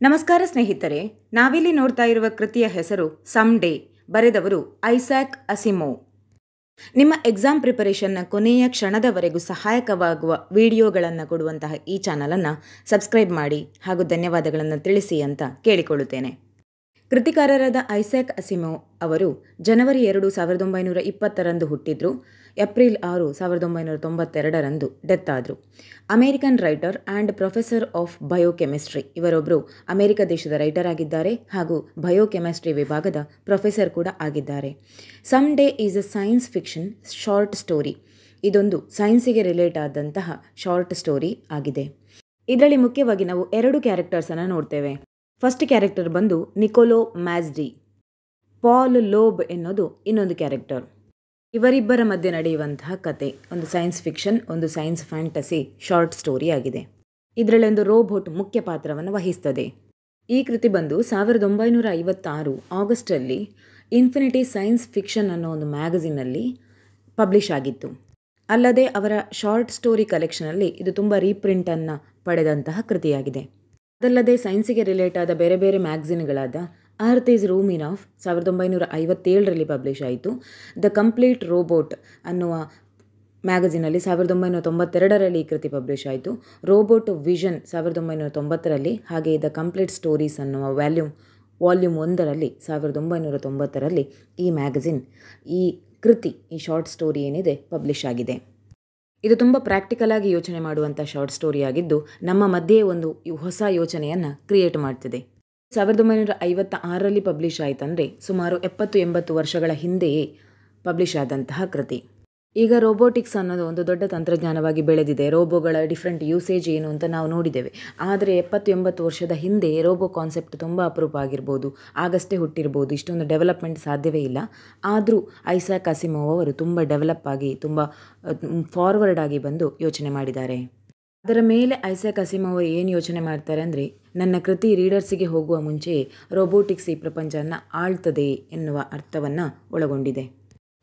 ನಮಸ್ಕಾರ ಸ್ನೇಹಿತರೆ, ನಾವಿಲ್ಲಿ ನೋಡ್ತಾ ಇರುವ ಕೃತಿಯ ಹೆಸರು ಸಮ್ ಡೇ. ಬರೆದವರು ಐಸಾಕ್ ಅಸಿಮೋವ್. ನಿಮ್ಮ ಎಕ್ಸಾಮ್ ಪ್ರಿಪರೇಷನ್ನ ಕೊನೆಯ ಕ್ಷಣದವರೆಗೂ ಸಹಾಯಕವಾಗುವ ವಿಡಿಯೋಗಳನ್ನು ಕೊಡುವಂತಹ ಈ ಚಾನಲನ್ನು ಸಬ್ಸ್ಕ್ರೈಬ್ ಮಾಡಿ ಹಾಗೂ ಧನ್ಯವಾದಗಳನ್ನು ತಿಳಿಸಿ ಅಂತ ಕೇಳಿಕೊಳ್ಳುತ್ತೇನೆ. ಕೃತಿಕಾರರಾದ ಐಸಾಕ್ ಅಸಿಮೋವ್ ಅವರು ಜನವರಿ 2, 1920 ಹುಟ್ಟಿದ್ರು. ಏಪ್ರಿಲ್ 6, 1992 ಡೆತ್ ಆದರು. American writer and professor of biochemistry. ಇವರೊಬ್ಬರು ಅಮೆರಿಕ ದೇಶದ ರೈಟರ್ ಆಗಿದ್ದಾರೆ ಹಾಗೂ ಬಯೋಕೆಮಿಸ್ಟ್ರಿ ವಿಭಾಗದ ಪ್ರೊಫೆಸರ್ ಕೂಡ ಆಗಿದ್ದಾರೆ. Some Day is a science fiction short story. ಇದೊಂದು ಸೈನ್ಸಿಗೆ ರಿಲೇಟ್ ಆದಂತಹ ಶಾರ್ಟ್ ಸ್ಟೋರಿ ಆಗಿದೆ. ಇದರಲ್ಲಿ ಮುಖ್ಯವಾಗಿ ನಾವು 2 ಕ್ಯಾರೆಕ್ಟರ್ಸನ್ನು ನೋಡ್ತೇವೆ. ಫಸ್ಟ್ ಕ್ಯಾರೆಕ್ಟರ್ ಬಂದು ನಿಕೋಲೋ ಮ್ಯಾಸ್ಡಿ. ಪಾಲ್ ಲೋಬ್ ಎನ್ನೋದು ಇನ್ನೊಂದು ಕ್ಯಾರೆಕ್ಟರ್. ಇವರಿಬ್ಬರ ಮಧ್ಯೆ ನಡೆಯುವಂತಹ ಕತೆ ಒಂದು ಸೈನ್ಸ್ ಫಿಕ್ಷನ್, ಒಂದು ಸೈನ್ಸ್ ಫ್ಯಾಂಟಸಿ ಶಾರ್ಟ್ ಸ್ಟೋರಿ ಆಗಿದೆ. ಇದರಲ್ಲಿ ಒಂದು ರೋಬೋಟ್ ಮುಖ್ಯ ಪಾತ್ರವನ್ನು ವಹಿಸ್ತದೆ. ಈ ಕೃತಿ ಬಂದು 1956 ಆಗಸ್ಟಲ್ಲಿ ಇನ್ಫಿನಿಟಿ ಸೈನ್ಸ್ ಫಿಕ್ಷನ್ ಅನ್ನೋ ಒಂದು ಮ್ಯಾಗಝಿನಲ್ಲಿ ಪಬ್ಲಿಷ್ ಆಗಿತ್ತು. ಅಲ್ಲದೆ ಅವರ ಶಾರ್ಟ್ ಸ್ಟೋರಿ ಕಲೆಕ್ಷನಲ್ಲಿ ಇದು ತುಂಬ ರೀಪ್ರಿಂಟನ್ನು ಪಡೆದಂತಹ ಕೃತಿಯಾಗಿದೆ. ಅದಲ್ಲದೆ ಸೈನ್ಸಿಗೆ ರಿಲೇಟ್ ಆದ ಬೇರೆ ಬೇರೆ ಮ್ಯಾಗಝಿನ್ಗಳಾದ Earth is room enough 1957 publish ಆಯಿತು. ದ ಕಂಪ್ಲೀಟ್ ರೋಬೋಟ್ ಅನ್ನುವ ಮ್ಯಾಗಝಿನಲ್ಲಿ 1992 ಈ ಕೃತಿ ಪಬ್ಲಿಷ್ ಆಯಿತು. ರೋಬೋಟ್ ವಿಷನ್ 1990 ಹಾಗೆ ದ ಕಂಪ್ಲೀಟ್ ಸ್ಟೋರೀಸ್ ಅನ್ನುವ ವಾಲ್ಯೂಮ್ 1 1990 ಈ ಮ್ಯಾಗಝಿನ್ ಈ ಕೃತಿ ಈ ಶಾರ್ಟ್ ಸ್ಟೋರಿ ಏನಿದೆ ಪಬ್ಲಿಷ್ ಆಗಿದೆ. ಇದು ತುಂಬ ಪ್ರಾಕ್ಟಿಕಲ್ ಆಗಿ ಯೋಚನೆ ಮಾಡುವಂಥ ಶಾರ್ಟ್ ಸ್ಟೋರಿ ಆಗಿದ್ದು ನಮ್ಮ ಮಧ್ಯೆ ಒಂದು ಹೊಸ ಯೋಚನೆಯನ್ನು ಕ್ರಿಯೇಟ್ ಮಾಡ್ತಿದೆ. 1956 ಪಬ್ಲಿಷ್ ಆಯ್ತಂದರೆ ಸುಮಾರು 70-80 ವರ್ಷಗಳ ಹಿಂದೆಯೇ ಪಬ್ಲಿಷ್ ಆದಂತಹ ಕೃತಿ. ಈಗ ರೋಬೋಟಿಕ್ಸ್ ಅನ್ನೋದು ಒಂದು ದೊಡ್ಡ ತಂತ್ರಜ್ಞಾನವಾಗಿ ಬೆಳೆದಿದೆ. ರೋಬೋಗಳ ಡಿಫ್ರೆಂಟ್ ಯೂಸೇಜ್ ಏನು ಅಂತ ನಾವು ನೋಡಿದ್ದೇವೆ. ಆದರೆ 70-80 ವರ್ಷದ ಹಿಂದೆ ರೋಬೋ ಕಾನ್ಸೆಪ್ಟ್ ತುಂಬ ಅಪರೂಪ ಆಗಿರ್ಬೋದು, ಆಗಷ್ಟೇ ಹುಟ್ಟಿರ್ಬೋದು, ಇಷ್ಟೊಂದು ಡೆವಲಪ್ಮೆಂಟ್ ಸಾಧ್ಯವೇ ಇಲ್ಲ. ಆದರೂ ಐಸಾಕ್ ಅಸಿಮೋವ್ ಅವರು ತುಂಬ ಡೆವಲಪ್ ಆಗಿ ತುಂಬ ಫಾರ್ವರ್ಡ್ ಆಗಿ ಬಂದು ಯೋಚನೆ ಮಾಡಿದ್ದಾರೆ. ಅದರ ಮೇಲೆ ಐಸಾಕ್ ಅಸಿಮೋವ್ ಅವರು ಏನು ಯೋಚನೆ ಮಾಡ್ತಾರೆ ಅಂದರೆ, ನನ್ನ ಕೃತಿ ರೀಡರ್ಸಿಗೆ ಹೋಗುವ ಮುಂಚೆಯೇ ರೋಬೋಟಿಕ್ಸ್ ಈ ಪ್ರಪಂಚವನ್ನು ಆಳ್ತದೆ ಎನ್ನುವ ಅರ್ಥವನ್ನು ಒಳಗೊಂಡಿದೆ.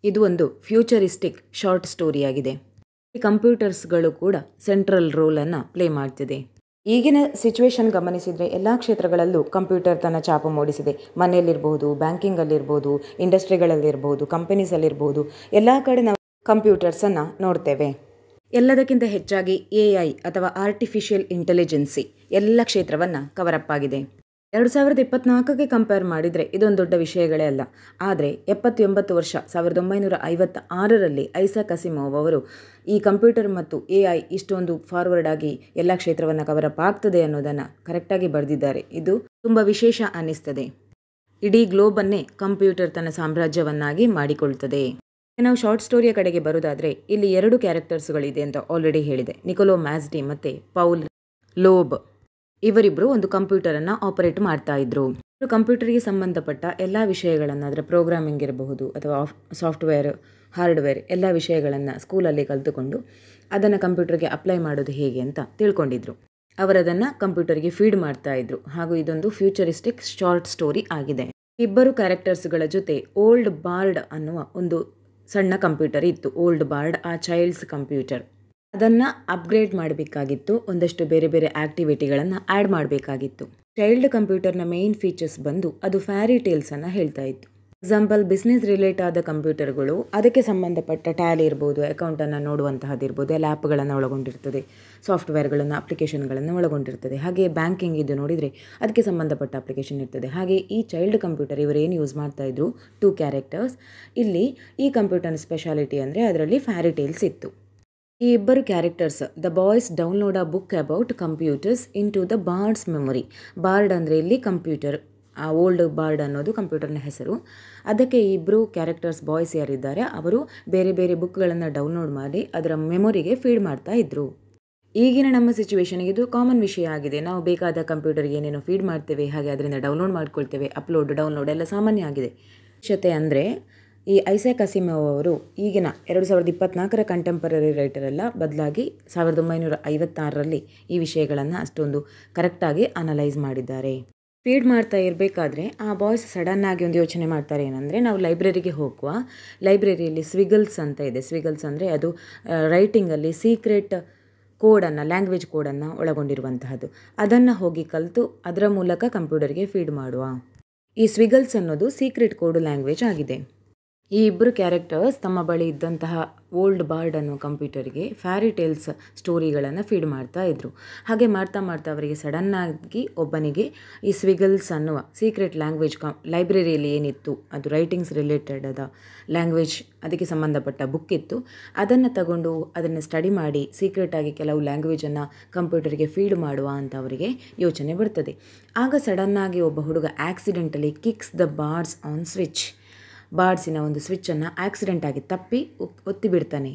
ಇದು ಒಂದು ಫ್ಯೂಚರಿಸ್ಟಿಕ್ ಶಾರ್ಟ್ ಸ್ಟೋರಿಯಾಗಿದೆ. ಈ ಕಂಪ್ಯೂಟರ್ಸ್ಗಳು ಕೂಡ ಸೆಂಟ್ರಲ್ ರೋಲನ್ನು ಪ್ಲೇ ಮಾಡ್ತಿದೆ. ಈಗಿನ ಸಿಚುವೇಶನ್ ಗಮನಿಸಿದರೆ ಎಲ್ಲ ಕ್ಷೇತ್ರಗಳಲ್ಲೂ ಕಂಪ್ಯೂಟರ್ ತನ್ನ ಛಾಪು ಮೂಡಿಸಿದೆ. ಮನೆಯಲ್ಲಿರ್ಬೋದು, ಬ್ಯಾಂಕಿಂಗಲ್ಲಿರ್ಬೋದು, ಇಂಡಸ್ಟ್ರಿಗಳಲ್ಲಿರ್ಬೋದು, ಕಂಪನೀಸಲ್ಲಿರ್ಬೋದು, ಎಲ್ಲ ಕಡೆ ನಾವು ಕಂಪ್ಯೂಟರ್ಸನ್ನು ನೋಡ್ತೇವೆ. ಎಲ್ಲದಕ್ಕಿಂತ ಹೆಚ್ಚಾಗಿ AI ಅಥವಾ ಆರ್ಟಿಫಿಷಿಯಲ್ ಇಂಟೆಲಿಜೆನ್ಸಿ ಎಲ್ಲ ಕ್ಷೇತ್ರವನ್ನು ಕವರಪ್ ಆಗಿದೆ. 2024ಕ್ಕೆ ಕಂಪೇರ್ ಮಾಡಿದರೆ ಇದೊಂದು ದೊಡ್ಡ ವಿಷಯಗಳೇ ಅಲ್ಲ. ಆದರೆ 70-80 ವರ್ಷ 1956 ಐಸಾಕ್ ಅಸಿಮೋವ್ ಅವರು ಈ ಕಂಪ್ಯೂಟರ್ ಮತ್ತು AI ಇಷ್ಟೊಂದು ಫಾರ್ವರ್ಡ್ ಆಗಿ ಎಲ್ಲ ಕ್ಷೇತ್ರವನ್ನು ಕವರಪ್ ಆಗ್ತದೆ ಅನ್ನೋದನ್ನು ಕರೆಕ್ಟಾಗಿ ಬರೆದಿದ್ದಾರೆ. ಇದು ತುಂಬ ವಿಶೇಷ ಅನ್ನಿಸ್ತದೆ. ಇಡೀ ಗ್ಲೋಬನ್ನೇ ಕಂಪ್ಯೂಟರ್ ತನ್ನ ಸಾಮ್ರಾಜ್ಯವನ್ನಾಗಿ ಮಾಡಿಕೊಳ್ತದೆ. ನಾವು ಶಾರ್ಟ್ ಸ್ಟೋರಿಯ ಕಡೆಗೆ ಬರೋದಾದರೆ ಇಲ್ಲಿ 2 ಕ್ಯಾರೆಕ್ಟರ್ಸ್ಗಳಿದೆ ಅಂತ ಆಲ್ರೆಡಿ ಹೇಳಿದೆ. ನಿಕೋಲೋ ಮ್ಯಾಸ್ಡಿ ಮತ್ತು ಪೌಲ್ ಲೋಬ್. ಇವರಿಬ್ಬರು ಒಂದು ಕಂಪ್ಯೂಟರನ್ನು ಆಪರೇಟ್ ಮಾಡ್ತಾ ಇದ್ರು. ಕಂಪ್ಯೂಟರ್ಗೆ ಸಂಬಂಧಪಟ್ಟ ಎಲ್ಲ ವಿಷಯಗಳನ್ನು, ಅದರ ಪ್ರೋಗ್ರಾಮಿಂಗ್ ಇರಬಹುದು ಅಥವಾ ಸಾಫ್ಟ್ವೇರ್, ಹಾರ್ಡ್ವೇರ್ ಎಲ್ಲ ವಿಷಯಗಳನ್ನು ಸ್ಕೂಲಲ್ಲಿ ಕಲಿತುಕೊಂಡು ಅದನ್ನು ಕಂಪ್ಯೂಟರ್ಗೆ ಅಪ್ಲೈ ಮಾಡೋದು ಹೇಗೆ ಅಂತ ತಿಳ್ಕೊಂಡಿದ್ರು. ಅವರದನ್ನು ಕಂಪ್ಯೂಟರ್ಗೆ ಫೀಡ್ ಮಾಡ್ತಾ ಇದ್ರು. ಹಾಗೂ ಇದೊಂದು ಫ್ಯೂಚರಿಸ್ಟಿಕ್ ಶಾರ್ಟ್ ಸ್ಟೋರಿ ಆಗಿದೆ. ಇಬ್ಬರು ಕ್ಯಾರೆಕ್ಟರ್ಸ್ಗಳ ಜೊತೆ ಓಲ್ಡ್ ಬಾರ್ಡ್ ಅನ್ನುವ ಒಂದು ಸಣ್ಣ ಕಂಪ್ಯೂಟರ್ ಇತ್ತು. ಓಲ್ಡ್ ಬಾರ್ಡ್ ಆ ಚೈಲ್ಡ್ಸ್ ಕಂಪ್ಯೂಟರ್. ಅದನ್ನು ಅಪ್ಗ್ರೇಡ್ ಮಾಡಬೇಕಾಗಿತ್ತು. ಒಂದಷ್ಟು ಬೇರೆ ಬೇರೆ ಆ್ಯಕ್ಟಿವಿಟಿಗಳನ್ನು ಆ್ಯಡ್ ಮಾಡಬೇಕಾಗಿತ್ತು. ಚೈಲ್ಡ್ ಕಂಪ್ಯೂಟರ್ನ ಮೇನ್ ಫೀಚರ್ಸ್ ಬಂದು ಅದು ಫ್ಯಾರಿ ಟೇಲ್ಸನ್ನು ಹೇಳ್ತಾ ಇತ್ತು. ಎಕ್ಸಾಂಪಲ್, ಬಿಸ್ನೆಸ್ ರಿಲೇಟ್ ಆದ ಕಂಪ್ಯೂಟರ್ಗಳು ಅದಕ್ಕೆ ಸಂಬಂಧಪಟ್ಟ ಟ್ಯಾಲಿ ಇರ್ಬೋದು, ಅಕೌಂಟನ್ನು ನೋಡುವಂತಹದ್ದಿರ್ಬೋದು, ಎಲ್ಲ ಆ್ಯಪ್ಗಳನ್ನು ಒಳಗೊಂಡಿರ್ತದೆ, ಸಾಫ್ಟ್ವೇರ್ಗಳನ್ನು, ಅಪ್ಲಿಕೇಶನ್ಗಳನ್ನು ಒಳಗೊಂಡಿರ್ತದೆ. ಹಾಗೆ ಬ್ಯಾಂಕಿಂಗ್ ಇದು ನೋಡಿದರೆ ಅದಕ್ಕೆ ಸಂಬಂಧಪಟ್ಟ ಅಪ್ಲಿಕೇಶನ್ ಇರ್ತದೆ. ಹಾಗೆ ಈ ಚೈಲ್ಡ್ ಕಂಪ್ಯೂಟರ್ ಇವರು ಏನು ಯೂಸ್ ಮಾಡ್ತಾ ಇದ್ರು, 2 ಕ್ಯಾರೆಕ್ಟರ್ಸ್. ಇಲ್ಲಿ ಈ ಕಂಪ್ಯೂಟರ್ನ ಸ್ಪೆಷಾಲಿಟಿ ಅಂದರೆ ಅದರಲ್ಲಿ ಫ್ಯಾರಿ ಟೇಲ್ಸ್ ಇತ್ತು. ಈ ಇಬ್ಬರು characters the boys download a book about computers into the bard's memory. Bard ಅಂದರೆ ಇಲ್ಲಿ ಕಂಪ್ಯೂಟರ್, ಆ ಓಲ್ಡ್ ಬಾರ್ಡ್ ಅನ್ನೋದು ಕಂಪ್ಯೂಟರ್ನ ಹೆಸರು. ಅದಕ್ಕೆ ಇಬ್ಬರು ಕ್ಯಾರೆಕ್ಟರ್ಸ್ ಬಾಯ್ಸ್ ಯಾರಿದ್ದಾರೆ ಅವರು ಬೇರೆ ಬೇರೆ ಬುಕ್ಗಳನ್ನು ಡೌನ್ಲೋಡ್ ಮಾಡಿ ಅದರ ಮೆಮೊರಿಗೆ ಫೀಡ್ ಮಾಡ್ತಾ ಇದ್ರು. ಈಗಿನ ನಮ್ಮ ಸಿಚುವೇಶನ್ಗೆ ಇದು ಕಾಮನ್ ವಿಷಯ ಆಗಿದೆ. ನಾವು ಬೇಕಾದ ಕಂಪ್ಯೂಟರ್ಗೆ ಏನೇನೋ ಫೀಡ್ ಮಾಡ್ತೇವೆ, ಹಾಗೆ ಅದರಿಂದ ಡೌನ್ಲೋಡ್ ಮಾಡ್ಕೊಳ್ತೇವೆ. ಅಪ್ಲೋಡ್ ಡೌನ್ಲೋಡ್ ಎಲ್ಲ ಸಾಮಾನ್ಯ ಆಗಿದೆ. ವಿಶೇಷತೆ ಅಂದರೆ ಈ ಐಸಾಕ್ ಅಸಿಮೋವ್ ಅವರು ಈಗಿನ 2024 ಕಂಟೆಂಪರರಿ ರೈಟರ್ ಎಲ್ಲ ಬದಲಾಗಿ 1956 ಈ ವಿಷಯಗಳನ್ನು ಅಷ್ಟೊಂದು ಕರೆಕ್ಟಾಗಿ ಅನಲೈಸ್ ಮಾಡಿದ್ದಾರೆ. ಫೀಡ್ ಮಾಡ್ತಾ ಇರಬೇಕಾದ್ರೆ ಆ ಬಾಯ್ಸ್ ಸಡನ್ನಾಗಿ ಒಂದು ಯೋಚನೆ ಮಾಡ್ತಾರೆ. ಏನಂದರೆ, ನಾವು ಲೈಬ್ರರಿಗೆ ಹೋಗುವ, ಲೈಬ್ರರಿಯಲ್ಲಿ ಸ್ವಿಗಲ್ಸ್ ಅಂತ ಇದೆ. ಸ್ವಿಗಲ್ಸ್ ಅಂದರೆ ಅದು ರೈಟಿಂಗಲ್ಲಿ ಸೀಕ್ರೆಟ್ ಕೋಡನ್ನು ಲ್ಯಾಂಗ್ವೇಜ್ ಕೋಡನ್ನು ಒಳಗೊಂಡಿರುವಂತಹದ್ದು. ಅದನ್ನು ಹೋಗಿ ಕಲಿತು ಅದರ ಮೂಲಕ ಕಂಪ್ಯೂಟರ್ಗೆ ಫೀಡ್ ಮಾಡುವ. ಈ ಸ್ವಿಗಲ್ಸ್ ಅನ್ನೋದು ಸೀಕ್ರೆಟ್ ಕೋಡ್ ಲ್ಯಾಂಗ್ವೇಜ್ ಆಗಿದೆ. ಈ ಇಬ್ಬರು ಕ್ಯಾರೆಕ್ಟರ್ಸ್ ತಮ್ಮ ಬಳಿ ಇದ್ದಂತಹ ಓಲ್ಡ್ ಬಾರ್ಡ್ ಅನ್ನೋ ಕಂಪ್ಯೂಟರ್ಗೆ ಫ್ಯಾರಿ ಟೇಲ್ಸ್ ಸ್ಟೋರಿಗಳನ್ನು ಫೀಡ್ ಮಾಡ್ತಾ ಇದ್ರು. ಹಾಗೆ ಮಾಡ್ತಾ ಮಾಡ್ತಾ ಅವರಿಗೆ ಸಡನ್ನಾಗಿ ಒಬ್ಬನಿಗೆ ಈ ಸ್ವಿಗಲ್ಸ್ ಅನ್ನುವ ಸೀಕ್ರೆಟ್ ಲ್ಯಾಂಗ್ವೇಜ್ ಲೈಬ್ರರಿಯಲ್ಲಿ ಏನಿತ್ತು, ಅದು ರೈಟಿಂಗ್ಸ್ ರಿಲೇಟೆಡ್ ಆದ ಲ್ಯಾಂಗ್ವೇಜ್, ಅದಕ್ಕೆ ಸಂಬಂಧಪಟ್ಟ ಬುಕ್ ಇತ್ತು. ಅದನ್ನು ತಗೊಂಡು ಅದನ್ನು ಸ್ಟಡಿ ಮಾಡಿ ಸೀಕ್ರೆಟಾಗಿ ಕೆಲವು ಲ್ಯಾಂಗ್ವೇಜನ್ನು ಕಂಪ್ಯೂಟರ್ಗೆ ಫೀಡ್ ಮಾಡುವ ಅಂತ ಅವರಿಗೆ ಯೋಚನೆ ಬರ್ತದೆ. ಆಗ ಸಡನ್ನಾಗಿ ಒಬ್ಬ ಹುಡುಗ accidentally kicks the bard's on switch, ಬಾರ್ಡ್ಸಿನ ಒಂದು ಸ್ವಿಚ್ಚನ್ನು ಆಕ್ಸಿಡೆಂಟಾಗಿ ತಪ್ಪಿ ಒತ್ತಿ ಬಿಡ್ತಾನೆ.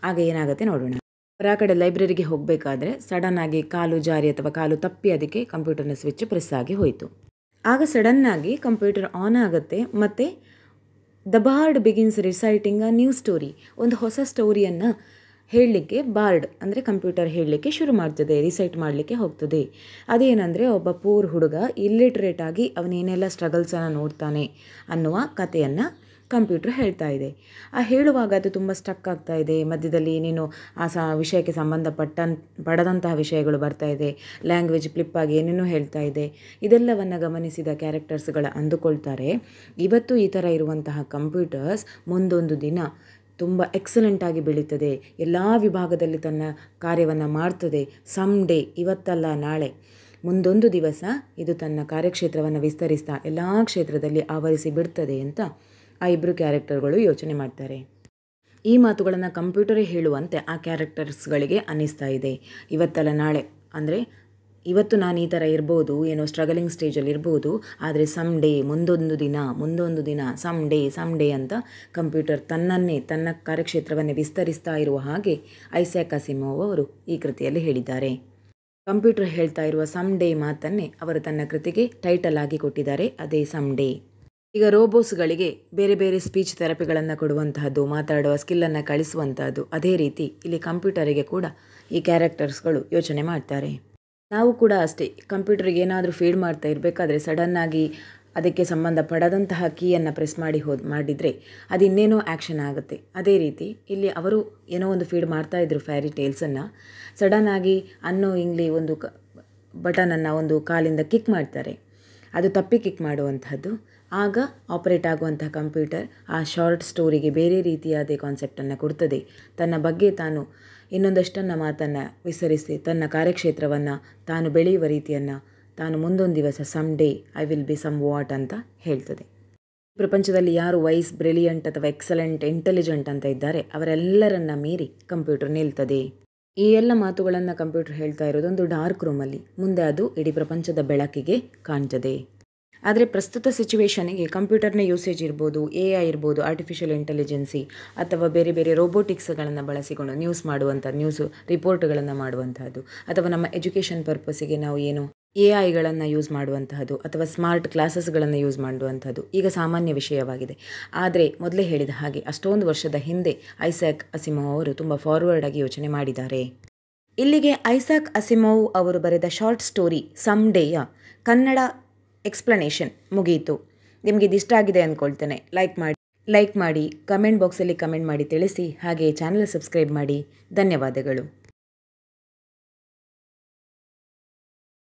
ಆಗ ಏನಾಗುತ್ತೆ ನೋಡೋಣ. ಆ ಕಡೆ ಲೈಬ್ರರಿಗೆ ಹೋಗಬೇಕಾದ್ರೆ ಸಡನ್ನಾಗಿ ಕಾಲು ಜಾರಿ ಅಥವಾ ಕಾಲು ತಪ್ಪಿ ಅದಕ್ಕೆ ಕಂಪ್ಯೂಟರ್ನ ಸ್ವಿಚ್ ಪ್ರೆಸ್ ಆಗಿ ಹೋಯಿತು. ಆಗ ಸಡನ್ನಾಗಿ ಕಂಪ್ಯೂಟರ್ ಆನ್ ಆಗುತ್ತೆ ಮತ್ತು the border begins reciting a new story, ಒಂದು ಹೊಸ ಸ್ಟೋರಿಯನ್ನು ಹೇಳಲಿಕ್ಕೆ ಬಾರ್ಡ್ ಅಂದರೆ ಕಂಪ್ಯೂಟರ್ ಹೇಳಲಿಕ್ಕೆ ಶುರು ಮಾಡ್ತದೆ, ರಿಸೈಟ್ ಮಾಡಲಿಕ್ಕೆ ಹೋಗ್ತದೆ. ಅದೇನೆಂದರೆ ಒಬ್ಬ ಪೂರ್ ಹುಡುಗ ಇಲ್ಲಿಟ್ರೇಟ್ ಆಗಿ ಅವನೇನೆಲ್ಲ ಸ್ಟ್ರಗಲ್ಸನ್ನು ನೋಡ್ತಾನೆ ಅನ್ನುವ ಕಥೆಯನ್ನು ಕಂಪ್ಯೂಟರ್ ಹೇಳ್ತಾ ಇದೆ. ಹೇಳುವಾಗ ಅದು ತುಂಬ ಸ್ಟಕ್ ಆಗ್ತಾ ಇದೆ, ಮಧ್ಯದಲ್ಲಿ ಏನೇನೋ ಆ ವಿಷಯಕ್ಕೆ ಪಡದಂತಹ ವಿಷಯಗಳು ಬರ್ತಾ ಇದೆ, ಲ್ಯಾಂಗ್ವೇಜ್ ಫ್ಲಿಪ್ಪಾಗಿ ಏನೇನೋ ಹೇಳ್ತಾ ಇದೆ. ಇದೆಲ್ಲವನ್ನು ಗಮನಿಸಿದ ಕ್ಯಾರೆಕ್ಟರ್ಸ್ಗಳು ಅಂದುಕೊಳ್ತಾರೆ, ಇವತ್ತು ಈ ಥರ ಇರುವಂತಹ ಕಂಪ್ಯೂಟರ್ಸ್ ಮುಂದೊಂದು ದಿನ ತುಂಬ ಎಕ್ಸಲೆಂಟಾಗಿ ಬೆಳೀತದೆ, ಎಲ್ಲ ವಿಭಾಗದಲ್ಲಿ ತನ್ನ ಕಾರ್ಯವನ್ನು ಮಾಡ್ತದೆ. ಸಮ್ ಡೇ, ಇವತ್ತಲ್ಲ ನಾಳೆ, ಮುಂದೊಂದು ದಿವಸ ಇದು ತನ್ನ ಕಾರ್ಯಕ್ಷೇತ್ರವನ್ನು ವಿಸ್ತರಿಸ್ತಾ ಎಲ್ಲ ಕ್ಷೇತ್ರದಲ್ಲಿ ಆವರಿಸಿ ಬಿಡ್ತದೆ ಅಂತ ಆ ಇಬ್ಬರು ಕ್ಯಾರೆಕ್ಟರ್ಗಳು ಯೋಚನೆ ಮಾಡ್ತಾರೆ. ಈ ಮಾತುಗಳನ್ನು ಕಂಪ್ಯೂಟರೇ ಹೇಳುವಂತೆ ಆ ಕ್ಯಾರೆಕ್ಟರ್ಸ್ಗಳಿಗೆ ಅನ್ನಿಸ್ತಾ ಇದೆ. ಇವತ್ತಲ್ಲ ನಾಳೆ ಅಂದರೆ ಇವತ್ತು ನಾನು ಈ ಥರ ಇರ್ಬೋದು, ಏನೋ ಸ್ಟ್ರಗಲಿಂಗ್ ಸ್ಟೇಜಲ್ಲಿ ಇರ್ಬೋದು, ಆದರೆ ಸಮ್ ಡೇ, ಮುಂದೊಂದು ದಿನ ಸಮ್ ಡೇ ಅಂತ ಕಂಪ್ಯೂಟರ್ ತನ್ನ ಕಾರ್ಯಕ್ಷೇತ್ರವನ್ನೇ ವಿಸ್ತರಿಸ್ತಾ ಇರುವ ಹಾಗೆ ಐಸಾಕ್ ಅಸಿಮೋವ್ ಅವರು ಈ ಕೃತಿಯಲ್ಲಿ ಹೇಳಿದ್ದಾರೆ. ಕಂಪ್ಯೂಟರ್ ಹೇಳ್ತಾ ಇರುವ ಸಮ್ ಡೇ ಮಾತನ್ನೇ ಅವರು ತನ್ನ ಕೃತಿಗೆ ಟೈಟಲ್ ಆಗಿ ಕೊಟ್ಟಿದ್ದಾರೆ, ಅದೇ ಸಮ್ ಡೇ. ಈಗ ರೋಬೋಸ್ಗಳಿಗೆ ಬೇರೆ ಬೇರೆ ಸ್ಪೀಚ್ ಥೆರಪಿಗಳನ್ನು ಕೊಡುವಂತಹದ್ದು, ಮಾತಾಡುವ ಸ್ಕಿಲ್ಲನ್ನು ಕಳಿಸುವಂತಹದ್ದು, ಅದೇ ರೀತಿ ಇಲ್ಲಿ ಕಂಪ್ಯೂಟರಿಗೆ ಕೂಡ ಈ ಕ್ಯಾರೆಕ್ಟರ್ಸ್ಗಳು ಯೋಚನೆ ಮಾಡ್ತಾರೆ. ನಾವು ಕೂಡ ಅಷ್ಟೇ, ಕಂಪ್ಯೂಟರ್ಗೆ ಏನಾದರೂ ಫೀಡ್ ಮಾಡ್ತಾ ಇರಬೇಕಾದ್ರೆ ಸಡನ್ನಾಗಿ ಅದಕ್ಕೆ ಸಂಬಂಧಪಡದಂತಹ ಕೀಯನ್ನು ಪ್ರೆಸ್ ಮಾಡಿದರೆ ಅದು ಇನ್ನೇನೋ ಆ್ಯಕ್ಷನ್ ಆಗುತ್ತೆ. ಅದೇ ರೀತಿ ಇಲ್ಲಿ ಅವರು ಏನೋ ಒಂದು ಫೀಡ್ ಮಾಡ್ತಾಯಿದ್ರು ಫ್ಯಾರಿ ಟೇಲ್ಸನ್ನು, ಸಡನ್ನಾಗಿ ಇಂಗ್ಲಿ ಒಂದು ಬಟನನ್ನು ಒಂದು ಕಾಲಿಂದ ಕಿಕ್ ಮಾಡ್ತಾರೆ, ಅದು ತಪ್ಪಿ ಕಿಕ್ ಮಾಡುವಂಥದ್ದು. ಆಗ ಆಪರೇಟ್ ಆಗುವಂತಹ ಕಂಪ್ಯೂಟರ್ ಆ ಶಾರ್ಟ್ ಸ್ಟೋರಿಗೆ ಬೇರೆ ರೀತಿಯಾದ ಕಾನ್ಸೆಪ್ಟನ್ನು ಕೊಡ್ತದೆ. ತನ್ನ ಬಗ್ಗೆ ತಾನು ಇನ್ನೊಂದಷ್ಟನ್ನು ಮಾತನ್ನು ವಿಸ್ತರಿಸಿ ತನ್ನ ಕಾರ್ಯಕ್ಷೇತ್ರವನ್ನು ತಾನು ಬೆಳೆಯುವ ರೀತಿಯನ್ನು ತಾನು ಮುಂದೊಂದು ದಿವಸ some day I will be somewhat ಅಂತ ಹೇಳ್ತದೆ. ಪ್ರಪಂಚದಲ್ಲಿ ಯಾರು ವೈಸ್, ಬ್ರಿಲಿಯಂಟ್ ಅಥವಾ ಎಕ್ಸಲೆಂಟ್, ಇಂಟೆಲಿಜೆಂಟ್ ಅಂತ ಇದ್ದಾರೆ ಅವರೆಲ್ಲರನ್ನ ಮೀರಿ ಕಂಪ್ಯೂಟರ್ ನಿಲ್ತದೆ. ಈ ಎಲ್ಲ ಮಾತುಗಳನ್ನು ಕಂಪ್ಯೂಟರ್ ಹೇಳ್ತಾ ಇರೋದೊಂದು ಡಾರ್ಕ್ ರೂಮಲ್ಲಿ, ಮುಂದೆ ಅದು ಇಡೀ ಪ್ರಪಂಚದ ಬೆಳಕಿಗೆ ಕಾಣ್ತದೆ. ಆದರೆ ಪ್ರಸ್ತುತ ಸಿಚುವೇಷನಿಗೆ ಕಂಪ್ಯೂಟರ್ನ ಯೂಸೇಜ್ ಇರ್ಬೋದು, AI ಇರ್ಬೋದು, ಆರ್ಟಿಫಿಷಿಯಲ್ ಇಂಟೆಲಿಜೆನ್ಸಿ ಅಥವಾ ಬೇರೆ ಬೇರೆ ರೋಬೋಟಿಕ್ಸ್ಗಳನ್ನು ಬಳಸಿಕೊಂಡು ನ್ಯೂಸ್ ರಿಪೋರ್ಟ್ಗಳನ್ನು ಮಾಡುವಂತಹದ್ದು, ಅಥವಾ ನಮ್ಮ ಎಜುಕೇಷನ್ ಪರ್ಪಸ್ಸಿಗೆ ನಾವು ಏನು AIಗಳನ್ನು ಯೂಸ್ ಮಾಡುವಂತಹದ್ದು ಅಥವಾ ಸ್ಮಾರ್ಟ್ ಕ್ಲಾಸಸ್ಗಳನ್ನು ಯೂಸ್ ಮಾಡುವಂಥದ್ದು ಈಗ ಸಾಮಾನ್ಯ ವಿಷಯವಾಗಿದೆ. ಆದರೆ ಮೊದಲೇ ಹೇಳಿದ ಹಾಗೆ ಅಷ್ಟೊಂದು ವರ್ಷದ ಹಿಂದೆ ಐಸಾಕ್ ಅಸಿಮೋವ್ ಅವರು ತುಂಬ ಫಾರ್ವರ್ಡ್ ಆಗಿ ಯೋಚನೆ ಮಾಡಿದ್ದಾರೆ. ಇಲ್ಲಿಗೆ ಐಸಾಕ್ ಅಸಿಮೋವ್ ಅವರು ಬರೆದ ಶಾರ್ಟ್ ಸ್ಟೋರಿ ಸಮ್ ಡೇಯ ಕನ್ನಡ ಎಕ್ಸ್ಪ್ಲನೇಷನ್ ಮುಗಿಯಿತು. ನಿಮಗೆ ಇದಿಷ್ಟ ಆಗಿದೆ ಅಂದ್ಕೊಳ್ತೇನೆ. ಲೈಕ್ ಮಾಡಿ ಕಮೆಂಟ್ ಬಾಕ್ಸಲ್ಲಿ ಕಮೆಂಟ್ ಮಾಡಿ ತಿಳಿಸಿ. ಹಾಗೆ ಚಾನಲ್ ಸಬ್ಸ್ಕ್ರೈಬ್ ಮಾಡಿ. ಧನ್ಯವಾದಗಳು.